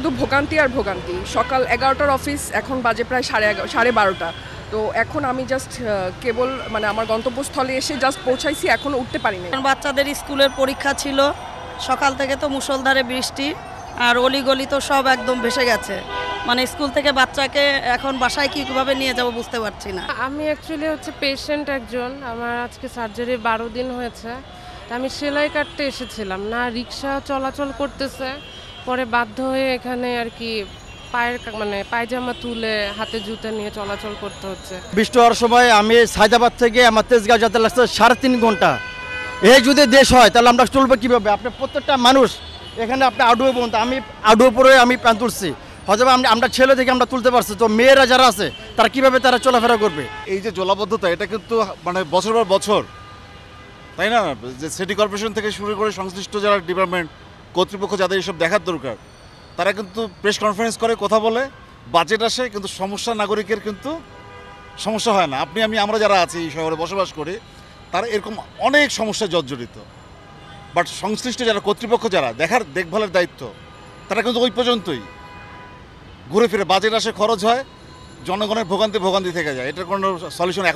শুধু ভোগান্তি আর ভোগান্তি। সকাল 11টার অফিস, এখন বাজে প্রায় 12:30। তো এখন আমি জাস্ট কেবল মানে আমার গন্তব্যস্থলে এসে জাস্ট পৌঁছাইছি, এখনো উঠতে পারিনি। বাচ্চাদের স্কুলের পরীক্ষা ছিল, সকাল থেকে তো মুষলধারে বৃষ্টি, আর অলিগলি তো সব একদম ভেসে গেছে। মানে স্কুল থেকে বাচ্চাকে এখন বাসায় কীভাবে নিয়ে যাব বুঝতে পারছি না। আমি অ্যাকচুয়ালি পেশেন্ট একজন, আমার আজকে সার্জারি 12 দিন হয়েছে। আমি সেলাই কাটতে এসেছিলাম, না রিক্সা চলাচল করতেছে, পরে বাধ্য হয়ে এখানে আর কি পায়জামা তুলে হাতে জুতা নিয়ে চলাচল করতে হচ্ছে। বৃষ্টি হওয়ার সময় আমি সায়দাবাদ থেকে আমার তেজগাঁও যেতে লাগছে 3.5 ঘন্টা। এই যদি দেশ হয় তাহলে আমরা চলবো কীভাবে? আপনি প্রত্যেকটা মানুষ এখানে আপনি আডুয়ে বলুন, আমি আডুয়ে পরে আমি প্যান তুলছি, হয়তো আমরা ছেলে থেকে আমরা তুলতে পারছি, তো মেয়েরা যারা আছে তারা কিভাবে তারা চলাফেরা করবে? এই যে জলাবদ্ধতা, এটা কিন্তু মানে বছর পর বছর, তাই না? যে সিটি কর্পোরেশন থেকে শুরু করে সংশ্লিষ্ট যারা ডিপার্টমেন্ট কর্তৃপক্ষ যাদের এসব দেখার দরকার, তারা কিন্তু প্রেস কনফারেন্স করে কথা বলে, বাজেট আসে, কিন্তু সমস্যা নাগরিকের কিন্তু সমস্যা হয় না। আমরা যারা আছি এই শহরে বসবাস করি, তারা এরকম অনেক সমস্যা জর্জরিত, বাট সংশ্লিষ্ট যারা কর্তৃপক্ষ যারা দেখভালের দায়িত্ব, তারা কিন্তু ওই পর্যন্তই ঘুরে ফিরে, বাজেট আসে, খরচ হয়, জনগণের ভোগান্তি থেকে যায়। এটার কোনো সলিউশন এখন